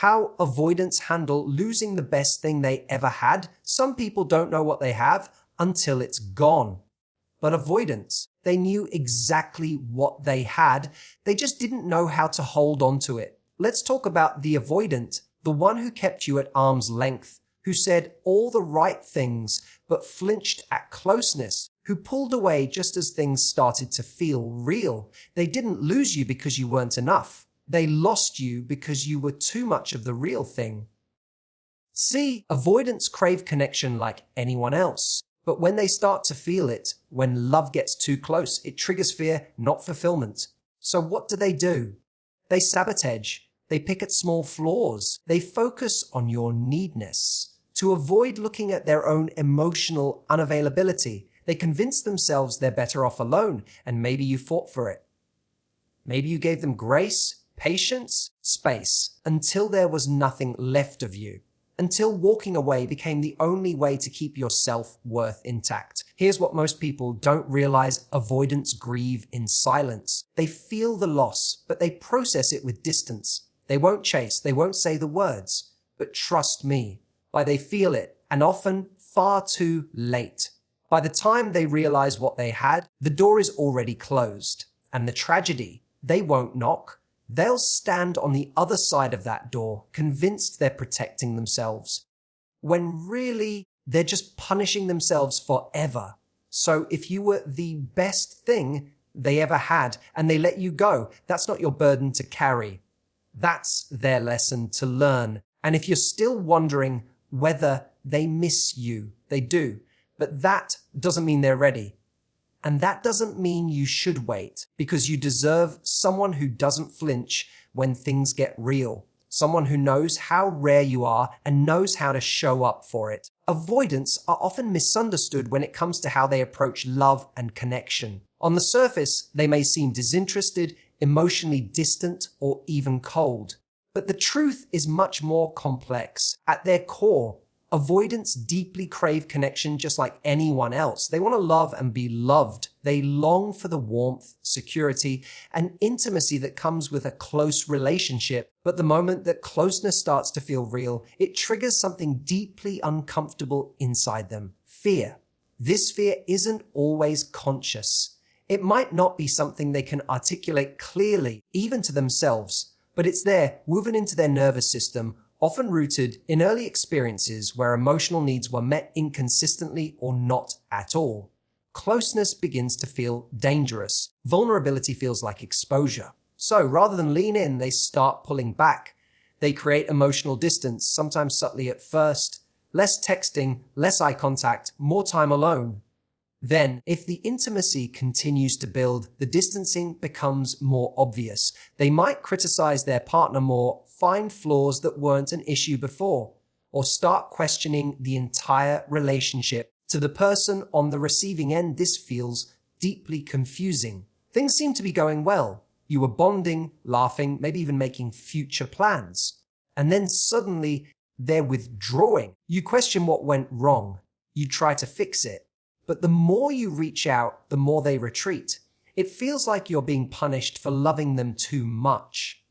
How avoidants handle losing the best thing they ever had. Some people don't know what they have until it's gone. But avoidants, they knew exactly what they had. They just didn't know how to hold on to it. Let's talk about the avoidant, the one who kept you at arm's length, who said all the right things but flinched at closeness, who pulled away just as things started to feel real. They didn't lose you because you weren't enough. They lost you because you were too much of the real thing. See, avoidants crave connection like anyone else. But when they start to feel it, when love gets too close, it triggers fear, not fulfillment. So what do? They sabotage. They pick at small flaws. They focus on your needness. To avoid looking at their own emotional unavailability, they convince themselves they're better off alone, and maybe you fought for it. Maybe you gave them grace, patience, space, until there was nothing left of you. Until walking away became the only way to keep your self-worth intact. Here's what most people don't realize: avoidants grieve in silence. They feel the loss, but they process it with distance. They won't chase, they won't say the words. But trust me, they feel it, and often far too late. By the time they realize what they had, the door is already closed. And the tragedy, they won't knock. They'll stand on the other side of that door, convinced they're protecting themselves, when really they're just punishing themselves forever. So if you were the best thing they ever had and they let you go, that's not your burden to carry. That's their lesson to learn. And if you're still wondering whether they miss you, they do. But that doesn't mean they're ready. And that doesn't mean you should wait, because you deserve someone who doesn't flinch when things get real. Someone who knows how rare you are and knows how to show up for it. Avoidants are often misunderstood when it comes to how they approach love and connection. On the surface, they may seem disinterested, emotionally distant, or even cold. But the truth is much more complex. At their core, avoidants deeply crave connection just like anyone else. They want to love and be loved. They long for the warmth, security, and intimacy that comes with a close relationship. But the moment that closeness starts to feel real, it triggers something deeply uncomfortable inside them: fear. This fear isn't always conscious. It might not be something they can articulate clearly, even to themselves, but it's there, woven into their nervous system, often rooted in early experiences where emotional needs were met inconsistently or not at all. Closeness begins to feel dangerous. Vulnerability feels like exposure. So rather than lean in, they start pulling back. They create emotional distance, sometimes subtly at first. Less texting, less eye contact, more time alone. Then, if the intimacy continues to build, the distancing becomes more obvious. They might criticize their partner more, find flaws that weren't an issue before, or start questioning the entire relationship. To the person on the receiving end, this feels deeply confusing. Things seem to be going well. You were bonding, laughing, maybe even making future plans. And then suddenly, they're withdrawing. You question what went wrong. You try to fix it. But the more you reach out, the more they retreat. It feels like you're being punished for loving them too much.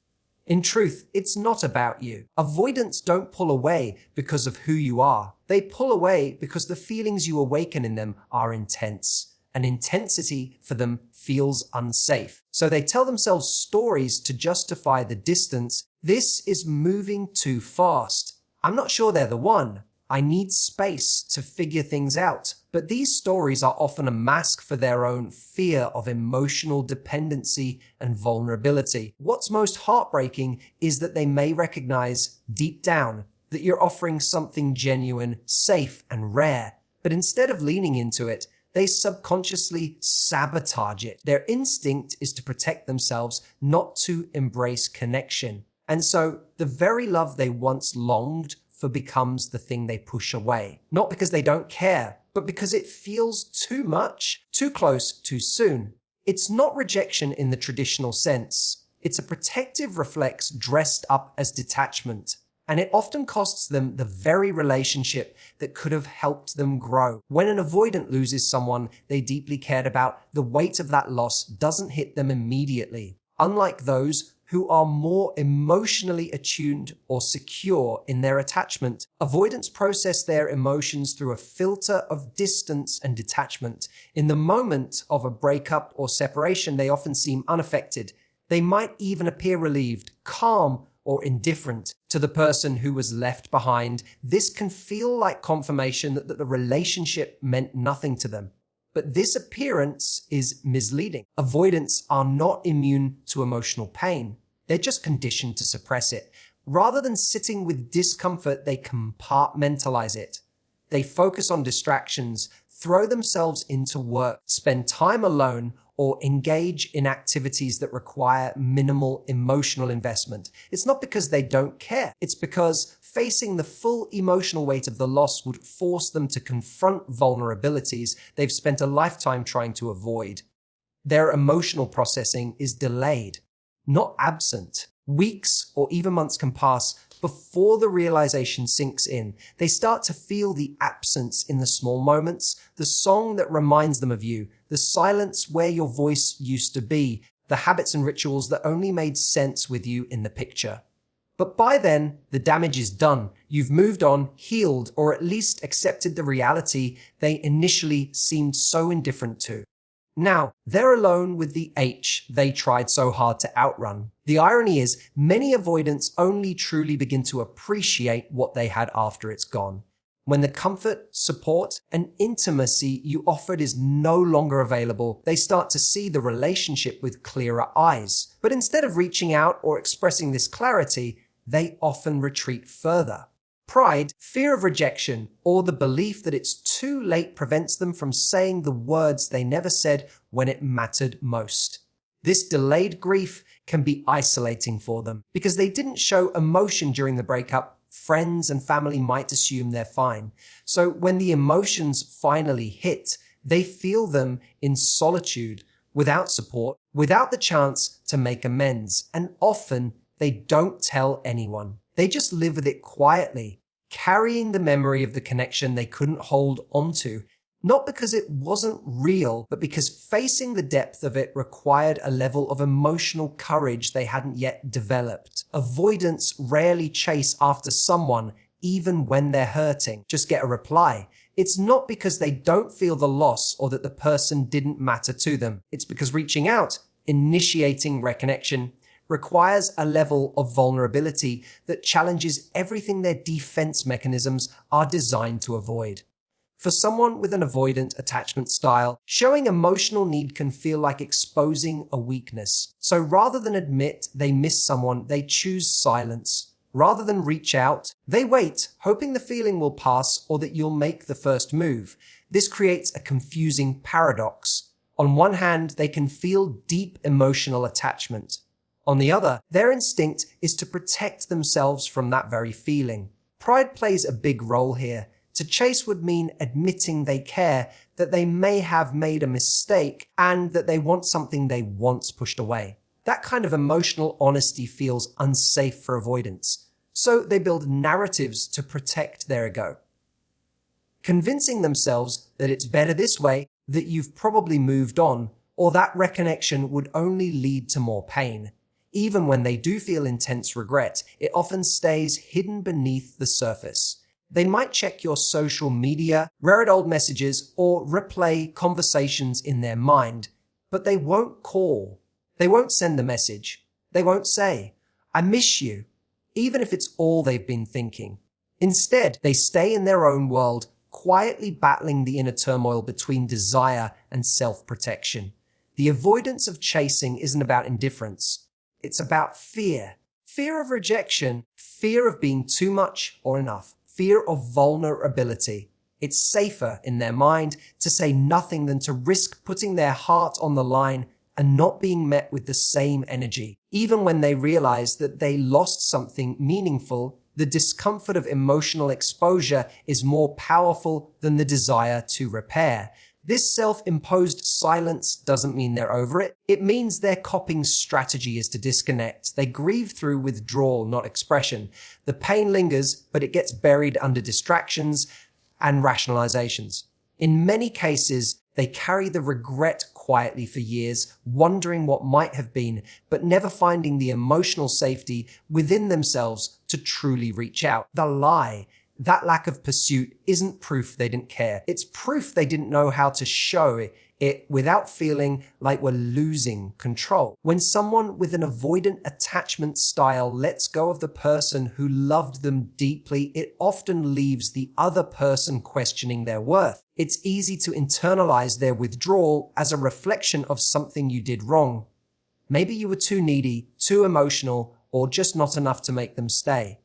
In truth, it's not about you. Avoidants don't pull away because of who you are. They pull away because the feelings you awaken in them are intense. And intensity for them feels unsafe. So they tell themselves stories to justify the distance. This is moving too fast. I'm not sure they're the one. I need space to figure things out. But these stories are often a mask for their own fear of emotional dependency and vulnerability. What's most heartbreaking is that they may recognize deep down that you're offering something genuine, safe, and rare. But instead of leaning into it, they subconsciously sabotage it. Their instinct is to protect themselves, not to embrace connection. And so the very love they once longed for becomes the thing they push away. Not because they don't care, but because it feels too much, too close, too soon. It's not rejection in the traditional sense. It's a protective reflex dressed up as detachment. And it often costs them the very relationship that could have helped them grow. When an avoidant loses someone they deeply cared about, the weight of that loss doesn't hit them immediately. Unlike those who are more emotionally attuned or secure in their attachment. Avoidants process their emotions through a filter of distance and detachment. In the moment of a breakup or separation, they often seem unaffected. They might even appear relieved, calm, or indifferent to the person who was left behind. This can feel like confirmation that the relationship meant nothing to them. But this appearance is misleading. Avoidants are not immune to emotional pain. They're just conditioned to suppress it. Rather than sitting with discomfort, they compartmentalize it. They focus on distractions, throw themselves into work, spend time alone, or engage in activities that require minimal emotional investment. It's not because they don't care. It's because facing the full emotional weight of the loss would force them to confront vulnerabilities they've spent a lifetime trying to avoid. Their emotional processing is delayed, not absent. Weeks or even months can pass before the realization sinks in. They start to feel the absence in the small moments, the song that reminds them of you, the silence where your voice used to be, the habits and rituals that only made sense with you in the picture. But by then, the damage is done. You've moved on, healed, or at least accepted the reality they initially seemed so indifferent to. Now, they're alone with the H they tried so hard to outrun. The irony is, many avoidants only truly begin to appreciate what they had after it's gone. When the comfort, support, and intimacy you offered is no longer available, they start to see the relationship with clearer eyes. But instead of reaching out or expressing this clarity, they often retreat further. Pride, fear of rejection, or the belief that it's too late prevents them from saying the words they never said when it mattered most. This delayed grief can be isolating for them. Because they didn't show emotion during the breakup, friends and family might assume they're fine. So when the emotions finally hit, they feel them in solitude, without support, without the chance to make amends, and often they don't tell anyone. They just live with it quietly, carrying the memory of the connection they couldn't hold onto, not because it wasn't real, but because facing the depth of it required a level of emotional courage they hadn't yet developed. Avoidants rarely chase after someone, even when they're hurting. Just get a reply. It's not because they don't feel the loss or that the person didn't matter to them. It's because reaching out, initiating reconnection, requires a level of vulnerability that challenges everything their defense mechanisms are designed to avoid. For someone with an avoidant attachment style, showing emotional need can feel like exposing a weakness. So rather than admit they miss someone, they choose silence. Rather than reach out, they wait, hoping the feeling will pass or that you'll make the first move. This creates a confusing paradox. On one hand, they can feel deep emotional attachment. On the other, their instinct is to protect themselves from that very feeling. Pride plays a big role here. To chase would mean admitting they care, that they may have made a mistake, and that they want something they once pushed away. That kind of emotional honesty feels unsafe for avoidance. So they build narratives to protect their ego, convincing themselves that it's better this way, that you've probably moved on, or that reconnection would only lead to more pain. Even when they do feel intense regret, it often stays hidden beneath the surface. They might check your social media, reread old messages, or replay conversations in their mind, but they won't call. They won't send the message. They won't say, "I miss you," even if it's all they've been thinking. Instead, they stay in their own world, quietly battling the inner turmoil between desire and self-protection. The avoidance of chasing isn't about indifference. It's about fear. Fear of rejection, fear of being too much or enough, fear of vulnerability. It's safer in their mind to say nothing than to risk putting their heart on the line and not being met with the same energy. Even when they realize that they lost something meaningful, the discomfort of emotional exposure is more powerful than the desire to repair. This self-imposed silence doesn't mean they're over it. It means their coping strategy is to disconnect. They grieve through withdrawal, not expression. The pain lingers, but it gets buried under distractions and rationalizations. In many cases, They carry the regret quietly for years, wondering what might have been, but never finding the emotional safety within themselves to truly reach out. The lie, that lack of pursuit, isn't proof they didn't care. It's proof they didn't know how to show it without feeling like we're losing control. When someone with an avoidant attachment style lets go of the person who loved them deeply, it often leaves the other person questioning their worth. It's easy to internalize their withdrawal as a reflection of something you did wrong. Maybe you were too needy, too emotional, or just not enough to make them stay.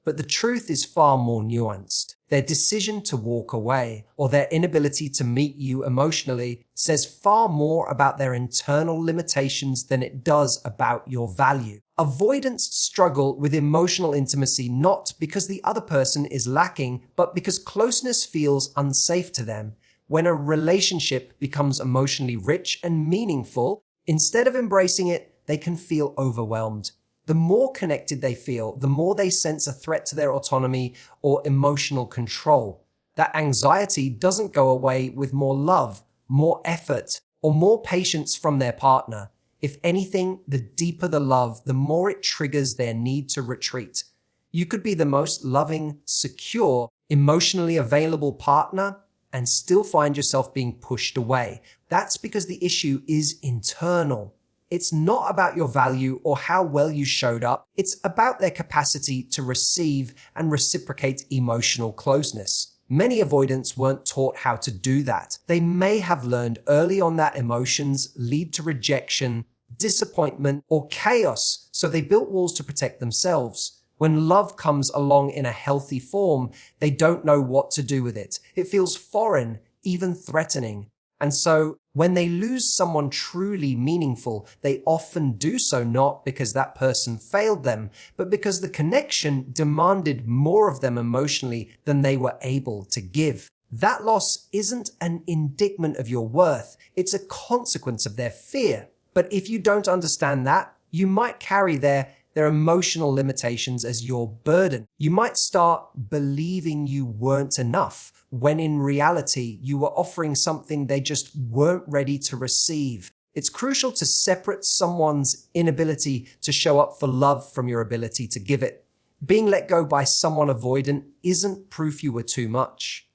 But the truth is far more nuanced. Their decision to walk away, or their inability to meet you emotionally, says far more about their internal limitations than it does about your value. Avoidants struggle with emotional intimacy not because the other person is lacking, but because closeness feels unsafe to them. When a relationship becomes emotionally rich and meaningful, instead of embracing it, they can feel overwhelmed. The more connected they feel, the more they sense a threat to their autonomy or emotional control. That anxiety doesn't go away with more love, more effort, or more patience from their partner. If anything, the deeper the love, the more it triggers their need to retreat. You could be the most loving, secure, emotionally available partner and still find yourself being pushed away. That's because the issue is internal. It's not about your value or how well you showed up. It's about their capacity to receive and reciprocate emotional closeness. Many avoidants weren't taught how to do that. They may have learned early on that emotions lead to rejection, disappointment, or chaos, so they built walls to protect themselves. When love comes along in a healthy form, they don't know what to do with it. It feels foreign, even threatening. And so, when they lose someone truly meaningful, they often do so not because that person failed them, but because the connection demanded more of them emotionally than they were able to give. That loss isn't an indictment of your worth, it's a consequence of their fear. But if you don't understand that, you might carry their emotional limitations as your burden. You might start believing you weren't enough, when in reality, you were offering something they just weren't ready to receive. It's crucial to separate someone's inability to show up for love from your ability to give it. Being let go by someone avoidant isn't proof you were too much.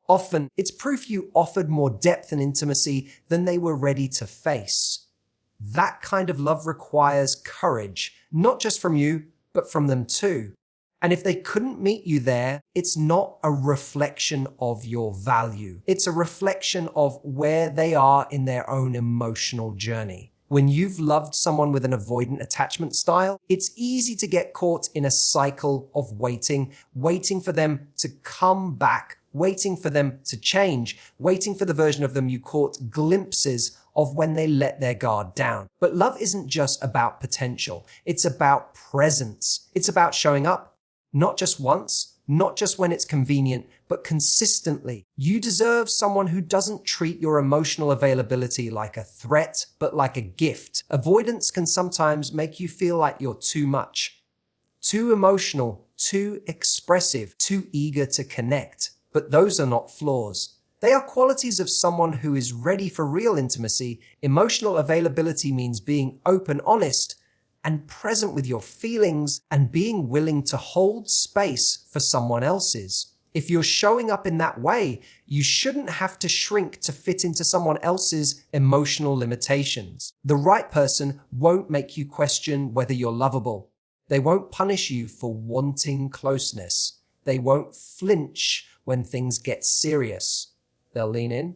Often, it's proof you offered more depth and intimacy than they were ready to face. That kind of love requires courage, not just from you, but from them too. And if they couldn't meet you there, it's not a reflection of your value. It's a reflection of where they are in their own emotional journey. When you've loved someone with an avoidant attachment style, it's easy to get caught in a cycle of waiting for them to come back, waiting for them to change, waiting for the version of them you caught glimpses of when they let their guard down. But love isn't just about potential. It's about presence. It's about showing up, not just once, not just when it's convenient, but consistently. You deserve someone who doesn't treat your emotional availability like a threat, but like a gift. Avoidance can sometimes make you feel like you're too much, too emotional, too expressive, too eager to connect. But those are not flaws. They are qualities of someone who is ready for real intimacy. Emotional availability means being open, honest, and present with your feelings and being willing to hold space for someone else's. If you're showing up in that way, you shouldn't have to shrink to fit into someone else's emotional limitations. The right person won't make you question whether you're lovable. They won't punish you for wanting closeness. They won't flinch when things get serious. They'll lean in.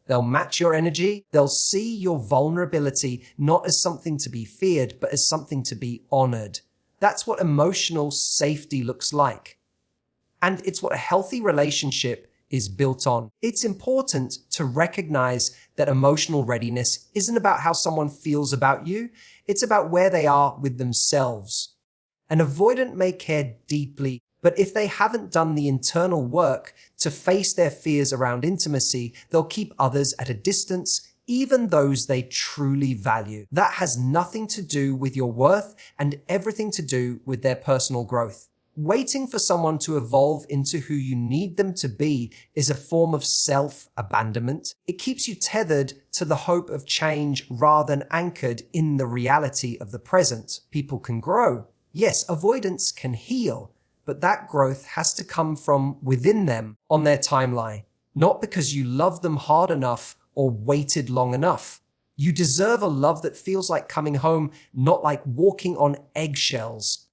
They'll match your energy. They'll see your vulnerability not as something to be feared, but as something to be honored. That's what emotional safety looks like. And it's what a healthy relationship is built on. It's important to recognize that emotional readiness isn't about how someone feels about you. It's about where they are with themselves. An avoidant may care deeply, but if they haven't done the internal work to face their fears around intimacy, they'll keep others at a distance, even those they truly value. That has nothing to do with your worth and everything to do with their personal growth. Waiting for someone to evolve into who you need them to be is a form of self-abandonment. It keeps you tethered to the hope of change rather than anchored in the reality of the present. People can grow. Yes, avoidance can heal, but that growth has to come from within them on their timeline, not because you love them hard enough or waited long enough. You deserve a love that feels like coming home, not like walking on eggshells.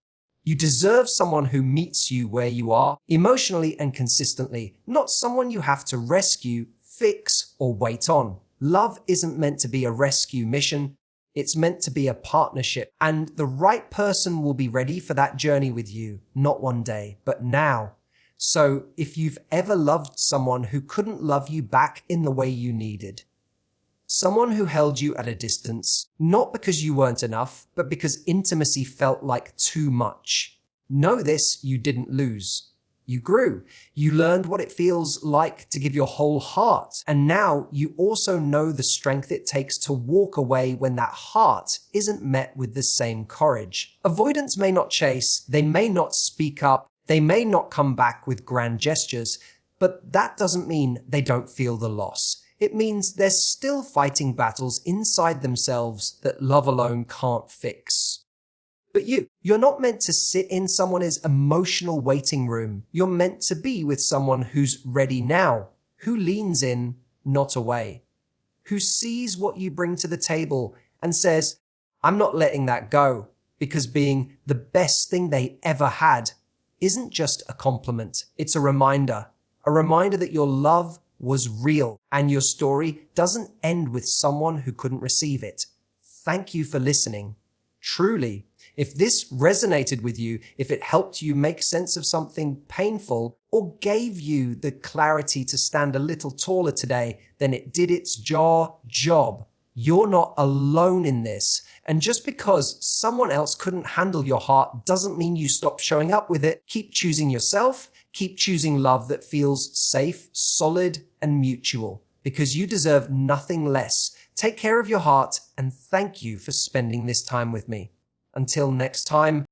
You deserve someone who meets you where you are, emotionally and consistently, not someone you have to rescue, fix, or wait on. Love isn't meant to be a rescue mission. It's meant to be a partnership, and the right person will be ready for that journey with you, not one day, but now. So if you've ever loved someone who couldn't love you back in the way you needed, someone who held you at a distance, not because you weren't enough, but because intimacy felt like too much. Know this, you didn't lose. You grew. You learned what it feels like to give your whole heart. And now you also know the strength it takes to walk away when that heart isn't met with the same courage. Avoidants may not chase, they may not speak up, they may not come back with grand gestures, but that doesn't mean they don't feel the loss. It means they're still fighting battles inside themselves that love alone can't fix. But you're not meant to sit in someone's emotional waiting room. You're meant to be with someone who's ready now, who leans in, not away, who sees what you bring to the table and says, I'm not letting that go, because being the best thing they ever had isn't just a compliment. It's a reminder that your love was real and your story doesn't end with someone who couldn't receive it. Thank you for listening. Truly, if this resonated with you, if it helped you make sense of something painful or gave you the clarity to stand a little taller today, then it did its job. You're not alone in this. And just because someone else couldn't handle your heart doesn't mean you stop showing up with it. Keep choosing yourself. Keep choosing love that feels safe, solid, and mutual, because you deserve nothing less. Take care of your heart, and thank you for spending this time with me. Until next time,